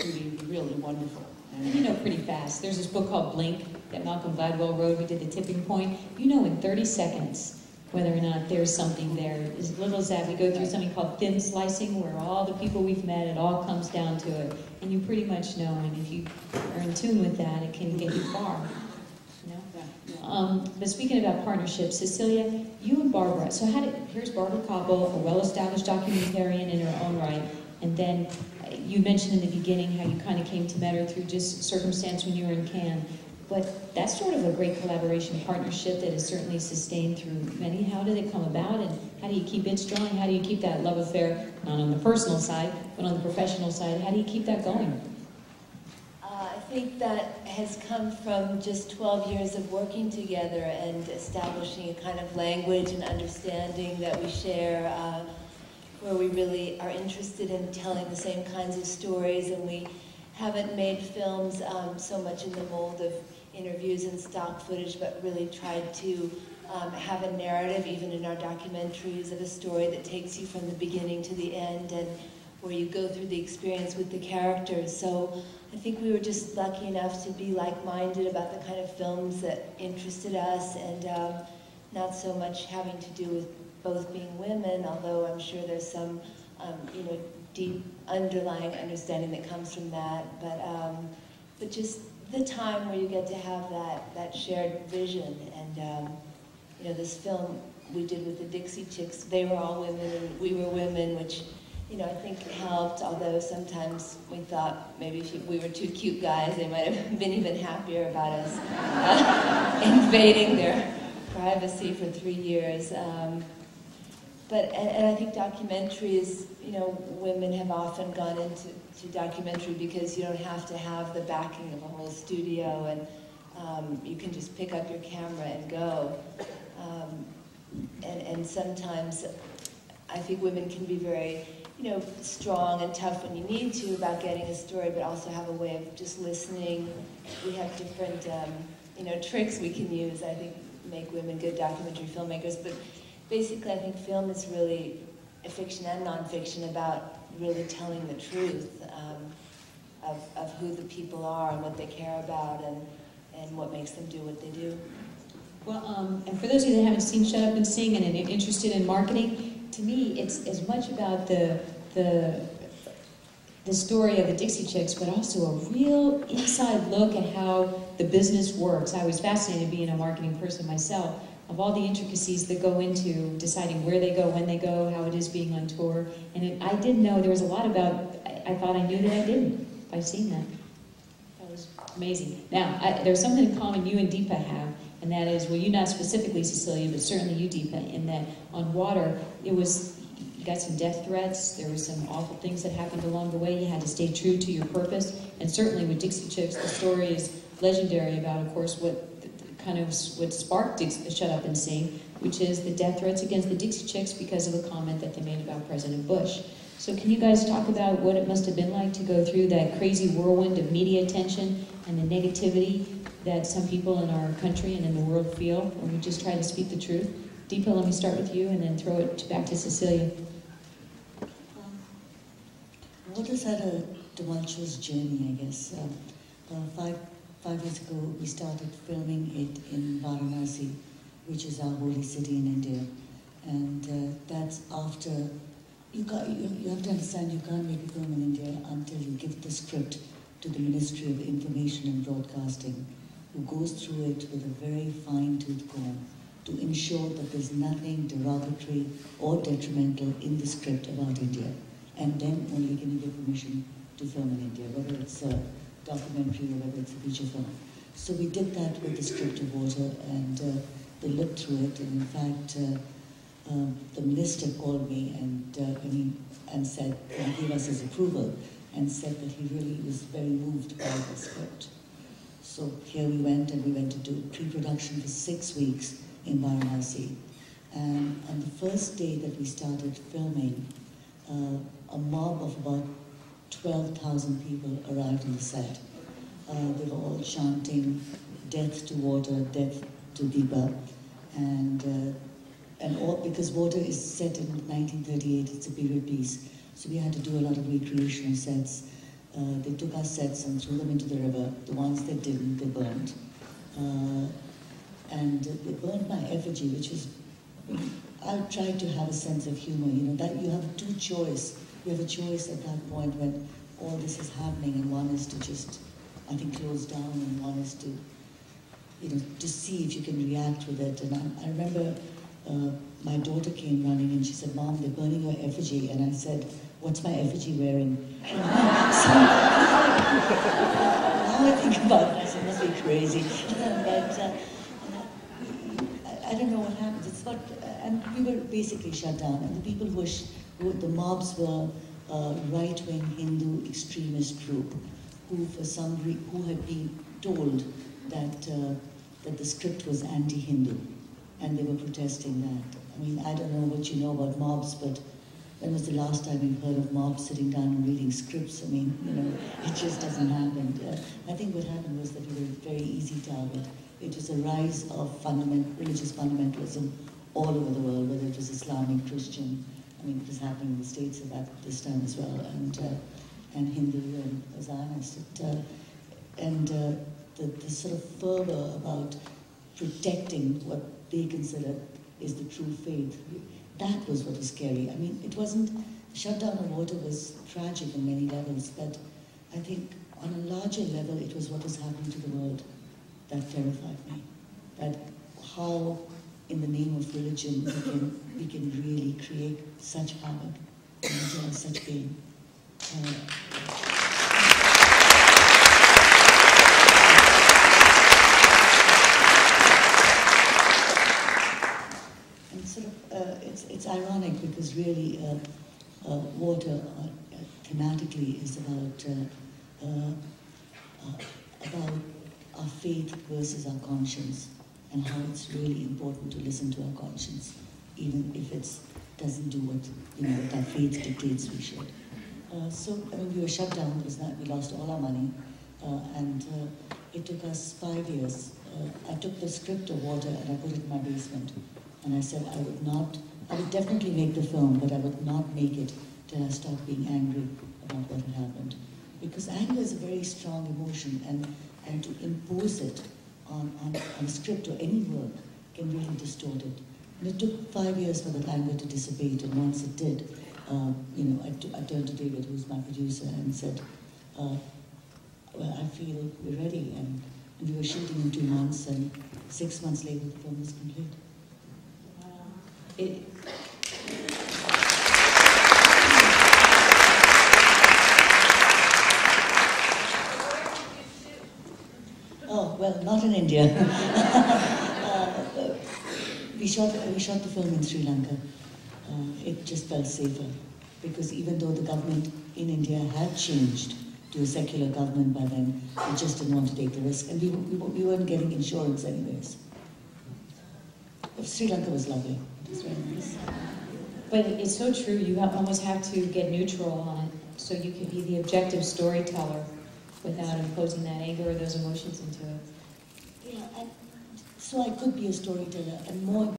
shooting really wonderful. And you know pretty fast. There's this book called Blink that Malcolm Gladwell wrote. We did The Tipping Point. You know in 30 seconds whether or not there's something there. As little as that, we go through something called thin slicing, where all the people we've met, it all comes down to it. And you pretty much know, and if you are in tune with that, it can get you far. You know? But speaking about partnerships, Cecilia, you and Barbara, so here's Barbara Koppel, a well-established documentarian in her own right, and then you mentioned in the beginning how you kind of came to met her through just circumstance when you were in Cannes. But that's sort of a great collaboration partnership that is certainly sustained through many. How did it come about, and how do you keep it strong? How do you keep that love affair, not on the personal side, but on the professional side? How do you keep that going? I think that has come from just 12 years of working together and establishing a kind of language and understanding that we share, where we really are interested in telling the same kinds of stories, and we haven't made films so much in the mold of interviews and stock footage, but really tried to have a narrative, even in our documentaries, of a story that takes you from the beginning to the end, and where you go through the experience with the characters. So I think we were just lucky enough to be like-minded about the kind of films that interested us, and not so much having to do with both being women, although I'm sure there's some you know, deep underlying understanding that comes from that, but just the time where you get to have that shared vision. And you know, this film we did with the Dixie Chicks, they were all women and we were women, which, you know, I think helped, although sometimes we thought maybe if we were two cute guys, they might have been even happier about us invading their privacy for 3 years. And I think documentaries, you know, women have often gone into documentary because you don't have to have the backing of a whole studio, and you can just pick up your camera and go. And sometimes I think women can be very, you know, strong and tough when you need to about getting a story, but also have a way of just listening. We have different, you know, tricks we can use, I think, make women good documentary filmmakers. But basically, I think film is really a fiction and nonfiction about really telling the truth of who the people are and what they care about, and what makes them do what they do. Well, and for those of you that haven't seen Shut Up and Sing and are interested in marketing, to me, it's as much about the story of the Dixie Chicks, but also a real inside look at how the business works. I was fascinated being a marketing person myself, of all the intricacies that go into deciding where they go, when they go, how it is being on tour. And I didn't know, there was a lot about, I thought I knew that I didn't by seeing that. That was amazing. Now, there's something in common you and Deepa have, and that is, well, you not specifically, Cecilia, but certainly you, Deepa, in that on Water, it was, you got some death threats, there were some awful things that happened along the way, you had to stay true to your purpose, and certainly with Dixie Chicks, the story is legendary about, of course, what sparked Shut Up and Sing, which is the death threats against the Dixie Chicks because of a comment that they made about President Bush. So can you guys talk about what it must have been like to go through that crazy whirlwind of media attention and the negativity that some people in our country and in the world feel when we just try to speak the truth? Deepa, let me start with you and then throw it back to Cecilia. Water's had a tumultuous journey, I guess. 5 years ago, we started filming it in Varanasi, which is our holy city in India. And that's after, you have to understand, you can't make a film in India until you give the script to the Ministry of Information and Broadcasting, who goes through it with a very fine-tooth comb to ensure that there's nothing derogatory or detrimental in the script about India. And then only can you give permission to film in India, whether it's a documentary or whether it's a feature film. So we did that with the script of Water, and they looked through it, and in fact, the minister called me and said, and gave us his approval, and said that he really was very moved by the script. So here we went, and we went to do pre-production for 6 weeks in Varanasi. And on the first day that we started filming, a mob of about 12,000 people arrived on the set. They were all chanting, "Death to Water, death to Deepa," and all because Water is set in 1938. It's a period piece, so we had to do a lot of recreational sets. They took our sets and threw them into the river. The ones that didn't, they burnt. And they burned my effigy, which was, I tried to have a sense of humor, you know, that you have two choice. You have a choice at that point when all this is happening, and one is to just, I think, close down, and one is to, you know, to see if you can react with it. And I remember my daughter came running and she said, "Mom, they're burning your effigy." And I said, "What's my effigy wearing?" So, now I think about it, I said, "Must be crazy." But I don't know what happened. It's not, and we were basically shut down. And the people who the mobs were right-wing Hindu extremist group who, for some who had been told that that the script was anti-Hindu, and they were protesting that. I mean, I don't know what you know about mobs, but when was the last time you heard of mobs sitting down and reading scripts? I mean, you know, it just doesn't happen. I think what happened was that we were a very easy target. It was a rise of religious fundamentalism all over the world, whether it was Islamic, Christian. I mean, it was happening in the States at this time as well, and Hindu and Zionist. The sort of fervor about protecting what they considered is the true faith, that was what was scary. I mean, it wasn't, the shutdown of water was tragic on many levels, but I think on a larger level, it was what was happening to the world that terrified me. That how, in the name of religion, we can really create such havoc and such pain. It's ironic because really water thematically is about our faith versus our conscience, and how it's really important to listen to our conscience, even if it doesn't do what what our faith dictates we should. So I mean, we were shut down because we lost all our money, and it took us 5 years. I took the script of Water and I put it in my basement. And I said I would definitely make the film, but I would not make it till I stopped being angry about what had happened. Because anger is a very strong emotion, and to impose it on a script or any work can really distort it. And it took 5 years for that anger to dissipate, and once it did, I turned to David, who's my producer, and said, well, I feel we're ready. And we were shooting in 2 months, and 6 months later the film was complete. Oh, well, not in India. We shot the film in Sri Lanka. It just felt safer, because even though the government in India had changed to a secular government by then, we just didn't want to take the risk, and we weren't getting insurance anyways. Sri Lanka was lovely. It was very nice. But it's so true, you almost have to get neutral on it, so you can be the objective storyteller without imposing that anger or those emotions into it. Yeah, so I could be a storyteller, and more